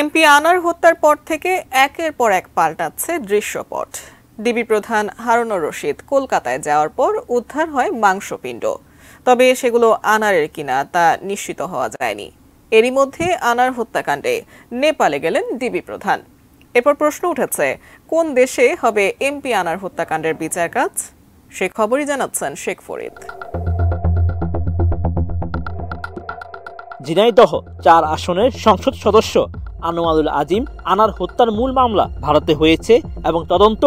MP আনার হত্যার পর থেকে একের পর এক পাল্টাচ্ছে দৃশ্যপট। ডিবি প্রধান হারুনুর রশিদ কলকাতায় যাওয়ার পর উদ্ধার হয় মাংসপিণ্ড, তবে সেগুলো আনারের কিনা তা নিশ্চিত হওয়া যায়নি। এরই মধ্যে আনার হত্যাকাণ্ডে নেপালে গেলেন ডিবি প্রধান। এরপর প্রশ্ন উঠেছে, কোন দেশে হবে এমপি আনার হত্যাকাণ্ডের বিচার কাজ? সে খবরই জানাচ্ছেন শেখ ফরিদ। ঝিনাইদহ ৪ আসনের সংসদ সদস্য আনোয়ারুল আজিম আনার হত্যার মূল মামলা ভারতে হয়েছে এবং তদন্ত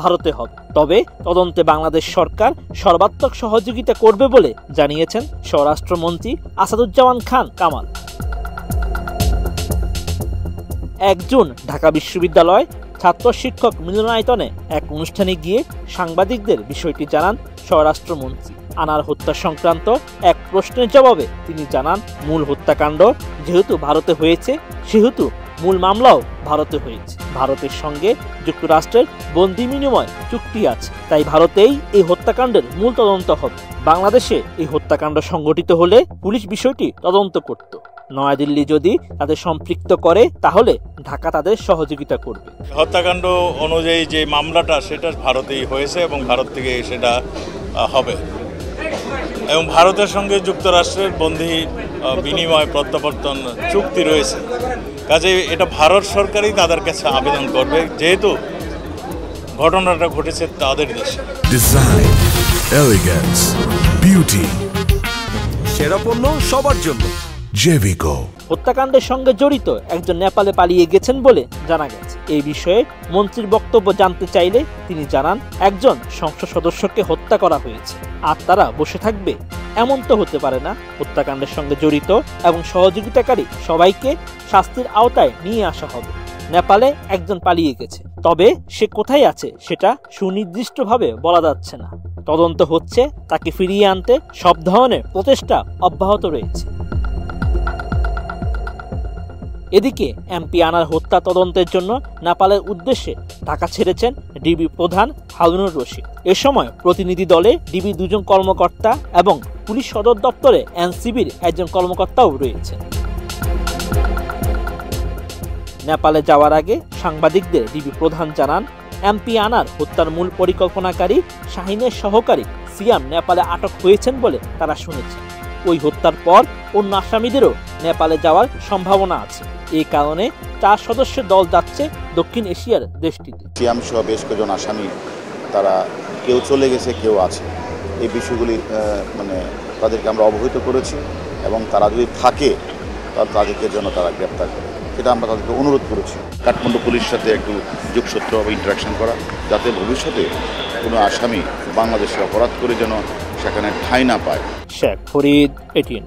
ভারতে হবে। তবে তদন্তে বাংলাদেশ সরকার সর্বাত্মক সহযোগিতা করবে বলে জানিয়েছেন স্বরাষ্ট্রমন্ত্রী আসাদুজ্জামান খান কামাল। ১ জুন ঢাকা বিশ্ববিদ্যালয় ছাত্র শিক্ষক মিলনায়তনে এক অনুষ্ঠানে গিয়ে সাংবাদিকদের বিষয়টি জানান স্বরাষ্ট্রমন্ত্রী। আনার হত্যা সংক্রান্ত এক প্রশ্নের জবাবে তিনি জানান, মূল হত্যাকাণ্ড যেহেতু ভারতে হয়েছে সেহেতু মূল মামলাও ভারতে হয়েছে। ভারতের সঙ্গে যুক্তরাষ্ট্রের বন্দি বিনিময় চুক্তি আছে, তাই ভারতেই এই হত্যাকাণ্ডের মূল তদন্ত হবে। বাংলাদেশে এই হত্যাকাণ্ড সংঘটিত হলে পুলিশ বিষয়টি তদন্ত করত। নয়াদিল্লি যদি তাদের সম্পৃক্ত করে তাহলে ঢাকা তাদের সহযোগিতা করবে। হত্যাকাণ্ড অনুযায়ী যে মামলাটা সেটা ভারতেই হয়েছে এবং ভারত থেকে সেটা হবে এবং ভারতের সঙ্গে যুক্তরাষ্ট্রের বন্দি বিনিময় প্রত্যাবর্তন চুক্তি রয়েছে। কাজে এটা ভারত সরকারই তাদের কাছে আবেদন করবে, যেহেতু ঘটনাটা ঘটেছে তাদের দেশে। ডিজাইন, এলিগেন্স, বিউটি, সেরা পণ্য সবার জন্য জেভিকো। হত্যাকাণ্ডের সঙ্গে জড়িত একজন নেপালে পালিয়ে গেছেন বলে জানা গেছে। এই বিষয়ে মন্ত্রীর বক্তব্য জানতে চাইলে তিনি জানান, একজন সংসদ সদস্যকে হত্যা করা হয়েছে আর তারা বসে থাকবে এমন তো হতে পারে না। হত্যাকাণ্ডের সঙ্গে জড়িত এবং সহযোগিতাকারী সবাইকে শাস্তির আওতায় নিয়ে আসা হবে। নেপালে একজন পালিয়ে গেছে, তবে সে কোথায় আছে সেটা সুনির্দিষ্টভাবে বলা যাচ্ছে না। তদন্ত হচ্ছে, তাকে ফিরিয়ে আনতে সব ধরনের প্রচেষ্টা অব্যাহত রয়েছে। এদিকে এমপি আনার হত্যা তদন্তের জন্য নেপালের উদ্দেশ্যে ঢাকা ছেড়েছেন ডিবি প্রধান হারুনুর রশিদ। এ সময় প্রতিনিধি দলে ডিবি 2 জন কর্মকর্তা এবং পুলিশ সদর দপ্তরে এনসিবির একজন কর্মকর্তাও রয়েছেন। নেপালে যাওয়ার আগে সাংবাদিকদের ডিবি প্রধান জানান, এমপি আনার হত্যার মূল পরিকল্পনাকারী শাহিনের সহকারী সিয়াম নেপালে আটক হয়েছেন বলে তারা শুনেছেন। ওই হত্যার পর অন্য আসামিদেরও নেপালে যাওয়ার সম্ভাবনা আছে। এই কারণে 4 সদস্যের দল যাচ্ছে দক্ষিণ এশিয়ার দেশটিতে। সিয়াম সহ বেশ কয়েকজন আসামি, তারা কেউ চলে গেছে, কেউ আছে। এই বিষয়গুলি তাদেরকে আমরা অবহিত করেছি এবং তারা যদি থাকে তাহলে তাদেরকে যেন তারা গ্রেপ্তার করে, সেটা আমরা তাদেরকে অনুরোধ করেছি। কাঠমান্ডু পুলিশের সাথে একটু যোগসূত্র বা ইন্টারাকশন করা, যাতে ভবিষ্যতে কোনো আসামি বাংলাদেশে অপরাধ করে যেন সেখানে ঠাঁই না পায়। শেখ ফরিদ, এটিএন।